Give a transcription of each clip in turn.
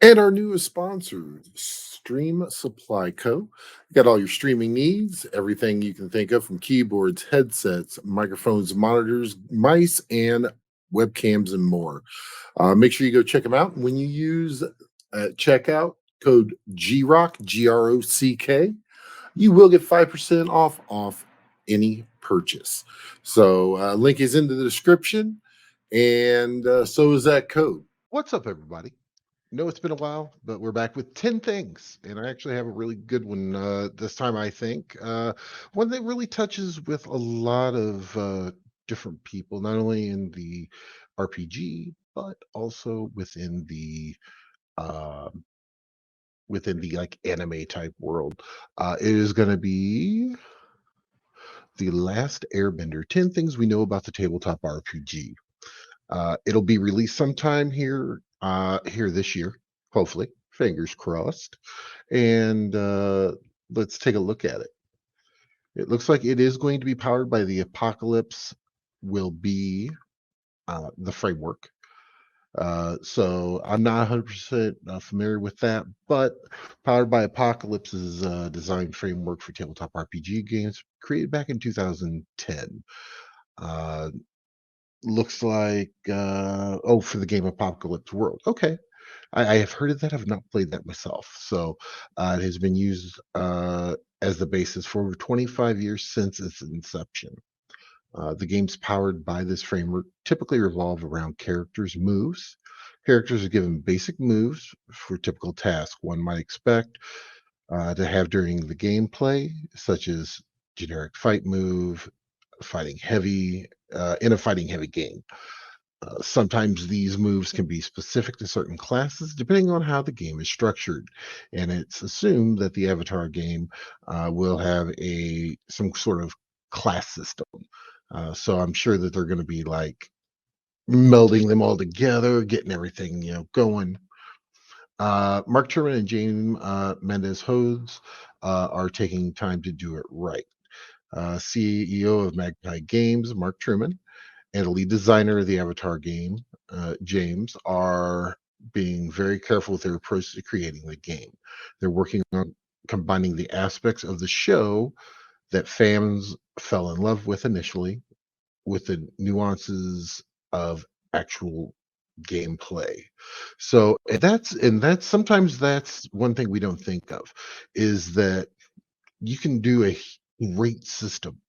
And our newest sponsor, Stream Supply Co. Got all your streaming needs, everything you can think of from keyboards, headsets, microphones, monitors, mice, and webcams, and more. Make sure you go check them out. When you use at checkout code GROCK, GROCK, you will get 5% off any purchase. So, link is in the description, and so is that code. What's up, everybody? No, it's been a while, but we're back with 10 things. And I actually have a really good one this time, I think. One that really touches with a lot of different people, not only in the RPG, but also uh, within the like anime type world. It is going to be The Last Airbender 10 Things We Know About the Tabletop RPG. It'll be released sometime here this year, hopefully. Fingers crossed. And let's take a look at it. It looks like it is going to be powered by the Apocalypse. Will be the framework. So I'm not 100% familiar with that, but powered by Apocalypse's design framework for tabletop RPG games, created back in 2010. Uh, Looks like for the game Apocalypse World. Okay. I have heard of that. I've not played that myself. So it has been used as the basis for over 25 years since its inception. The games powered by this framework typically revolve around characters' moves. Characters are given basic moves for typical tasks one might expect to have during the gameplay, such as generic fight move, fighting heavy in a fighting heavy game. Sometimes these moves can be specific to certain classes depending on how the game is structured, and it's assumed that the Avatar game will have a some sort of class system. So I'm sure that they're going to be like melding them all together, getting everything going. Mark Turman and James Mendez Hodes are taking time to do it right. CEO of Magpie Games, Mark Truman, and a lead designer of the Avatar game, James, are being very careful with their approach to creating the game. They're working on combining the aspects of the show that fans fell in love with initially with the nuances of actual gameplay. So and that's sometimes that's one thing we don't think of is that you can do a great system.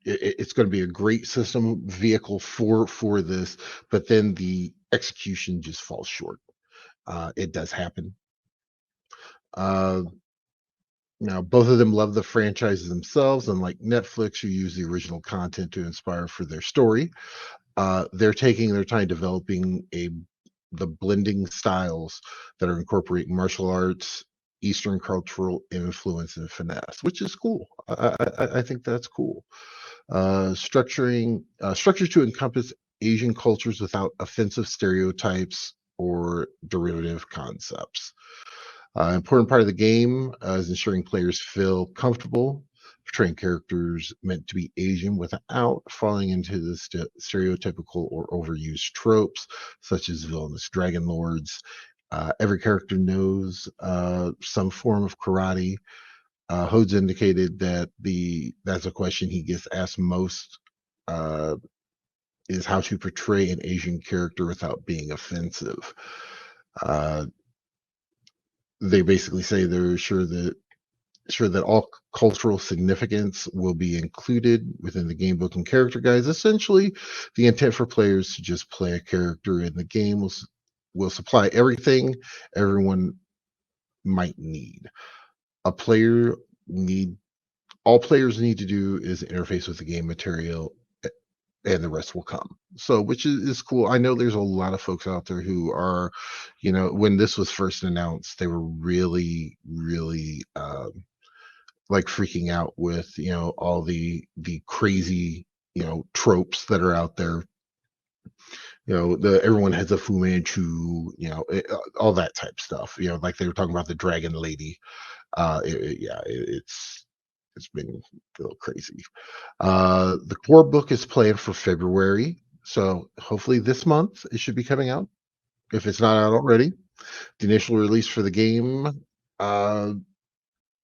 It's going to be a great system vehicle for this, but then the execution just falls short. It does happen. uh Now both of them love the franchises themselves, unlike Netflix, who use the original content to inspire for their story. They're taking their time developing a the blending styles that are incorporating martial arts, Eastern cultural influence, and finesse, which is cool. I think that's cool. Structure to encompass Asian cultures without offensive stereotypes or derivative concepts. Important part of the game is ensuring players feel comfortable portraying characters meant to be Asian without falling into the stereotypical or overused tropes, such as villainous dragon lords. Every character knows some form of karate. Hodes indicated that that's a question he gets asked most, uh, is how to portray an Asian character without being offensive. Uh, they basically say they're sure that all cultural significance will be included within the game book and character guides. Essentially, the intent for players to just play a character in the game will supply everything everyone might need. A player need All players need to do is interface with the game material, and the rest will come. So, which is cool. I know there's a lot of folks out there who are, when this was first announced, they were really, really like freaking out with all the crazy tropes that are out there. The everyone has a Fu Manchu, all that type stuff. Like they were talking about the Dragon Lady. Yeah, it's been a little crazy. The core book is planned for February, so hopefully this month it should be coming out. if it's not out already. The initial release for the game, uh,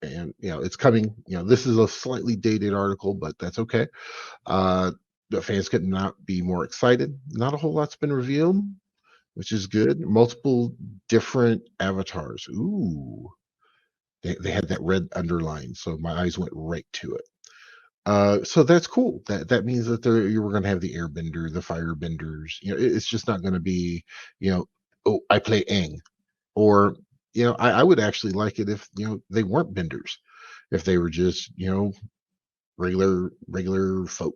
and it's coming. This is a slightly dated article, but that's okay. The fans could not be more excited. Not a whole lot's been revealed, which is good. Multiple different avatars. Ooh, they had that red underline, so my eyes went right to it. So that's cool. That means that you were going to have the Airbender, the Firebenders. It's just not going to be, oh, I play Aang, or I would actually like it if they weren't benders, if they were just regular folk,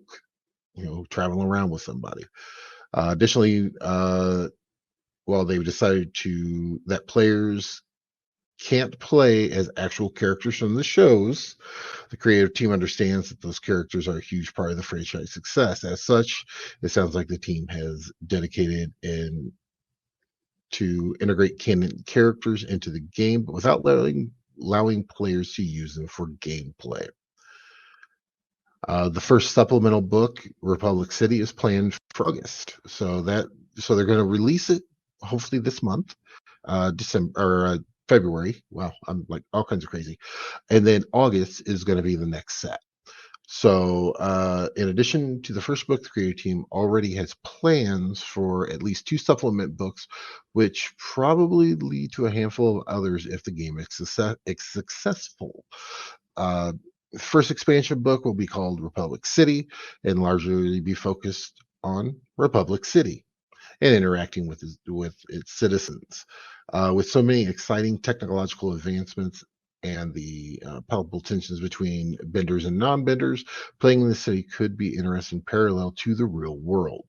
traveling around with somebody. Additionally, well, they've decided that players can't play as actual characters from the shows. The creative team understands that those characters are a huge part of the franchise success. As such, it sounds like the team has dedicated and to integrate canon characters into the game, but without allowing players to use them for gameplay. The first supplemental book, Republic City, is planned for August. So they're going to release it hopefully this month, December or February. Wow, I'm like all kinds of crazy. And then August is going to be the next set. So, in addition to the first book, the creative team already has plans for at least two supplement books, which probably lead to a handful of others if the game is successful. Uh, First expansion book will be called Republic City and largely be focused on Republic City and interacting with its citizens. With so many exciting technological advancements and the palpable tensions between benders and non-benders, playing in the city could be interesting parallel to the real world.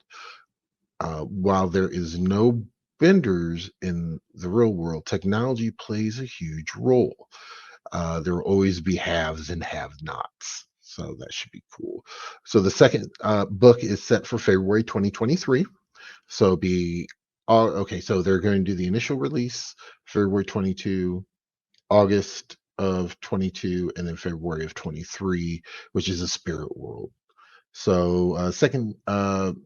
While there is no benders in the real world, technology plays a huge role. There will always be haves and have-nots. So that should be cool. So the second book is set for February 2023. So be okay. So they're going to do the initial release February 22, August of 22, and then February of 23, which is a Spirit World. So second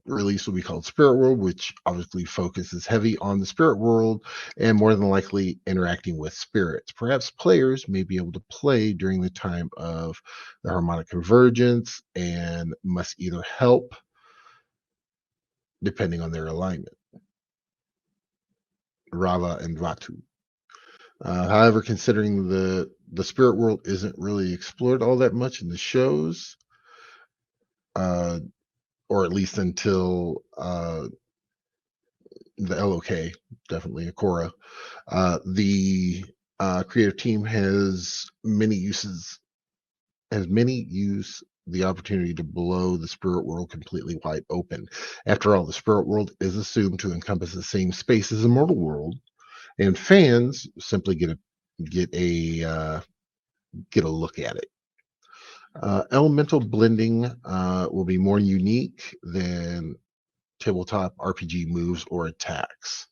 release will be called Spirit World, which obviously focuses heavy on the spirit world and more than likely interacting with spirits. Perhaps players may be able to play during the time of the harmonic convergence and must either help depending on their alignment. Rava and Vatu. However, considering the spirit world isn't really explored all that much in the shows, uh, or at least until the LOK, definitely Akora, the creative team has many use the opportunity to blow the spirit world completely wide open. After all, the spirit world is assumed to encompass the same space as the mortal world, and fans simply get a get a look at it. Elemental blending will be more unique than tabletop RPG moves or attacks.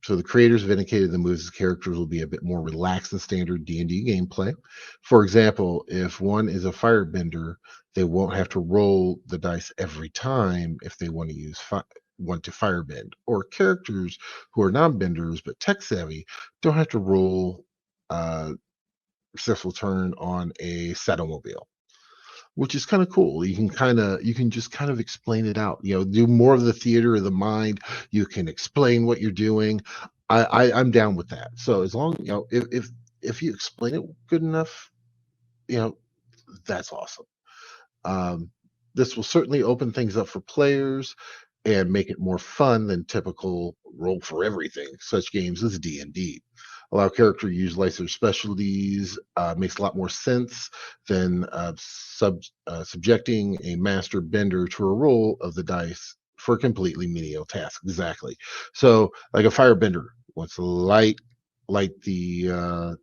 So the creators have indicated the moves as characters will be a bit more relaxed than standard D&D gameplay. For example, if one is a firebender, they won't have to roll the dice every time if they want to want to firebend. Or characters who are non-benders but tech savvy don't have to roll successful turn on a Saddlemobile, which is kind of cool. You can just kind of explain it out. Do more of the theater of the mind. You can explain what you're doing. I'm down with that. So as long if you explain it good enough, you know that's awesome. Um, this will certainly open things up for players and make it more fun than typical roll for everything. Such games as D&D allow character to utilize their specialties. Makes a lot more sense than subjecting a master bender to a roll of the dice for a completely menial task. Exactly. So, like a firebender wants to light wants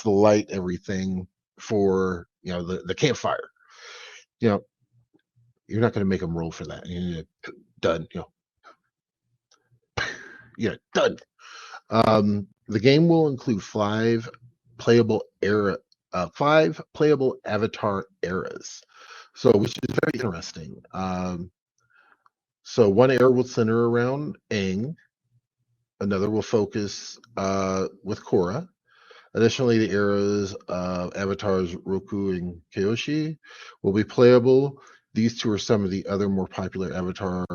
to light everything for the campfire. You know, you're not going to make them roll for that. Done. Yeah, done. The game will include five playable avatar eras, so which is very interesting. So one era will center around Aang. Another will focus with Korra. Additionally, the eras of avatars Roku and Kyoshi will be playable. These two are some of the other more popular avatar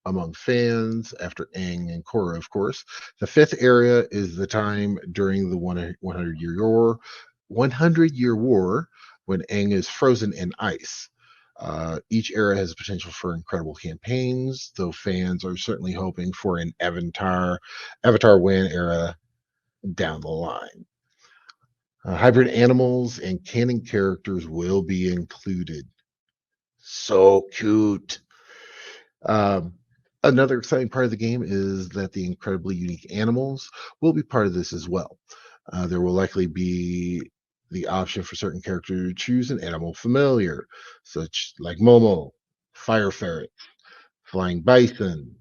among fans after Aang and Korra, of course. The fifth area is the time during the 100-year war, 100-year war when Aang is frozen in ice. Each era has potential for incredible campaigns, though fans are certainly hoping for an Avatar Win era down the line. Hybrid animals and canon characters will be included. So cute. Um, Another exciting part of the game is that the incredibly unique animals will be part of this as well. There will likely be the option for certain characters to choose an animal familiar, such like Momo, Fire Ferret, Flying Bison,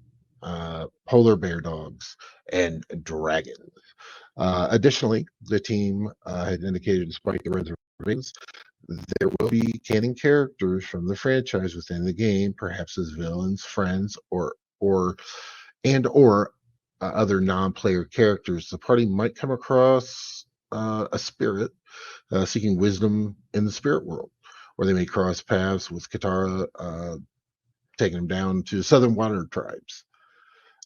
Polar Bear Dogs, and Dragons. Additionally, the team had indicated, despite the reservations, there will be canon characters from the franchise within the game, perhaps as villains, friends, or other non-player characters. The party might come across a spirit seeking wisdom in the spirit world, or they may cross paths with Katara, taking them down to Southern Water tribes.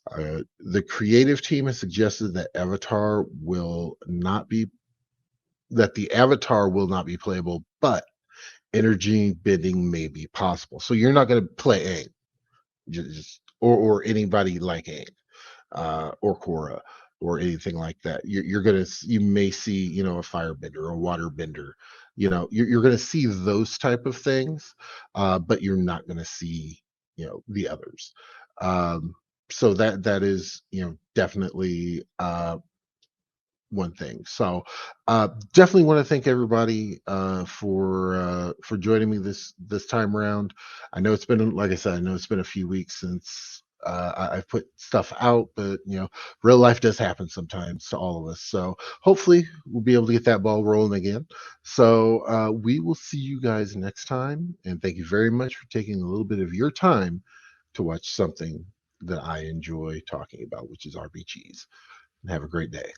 The creative team has suggested that the avatar will not be playable, but energy bending may be possible. So you're not going to play Aang, or anybody like Aang, or Korra, or anything like that. You may see, a firebender or a waterbender. You're going to see those type of things, but you're not going to see, the others. Um, so that is, definitely one thing. So definitely want to thank everybody for joining me this time around. I know it's been, like I said, I know it's been a few weeks since I've put stuff out, but real life does happen sometimes to all of us. So hopefully we'll be able to get that ball rolling again. So we will see you guys next time, and thank you very much for taking a little bit of your time to watch something that I enjoy talking about, which is RPGs. And have a great day.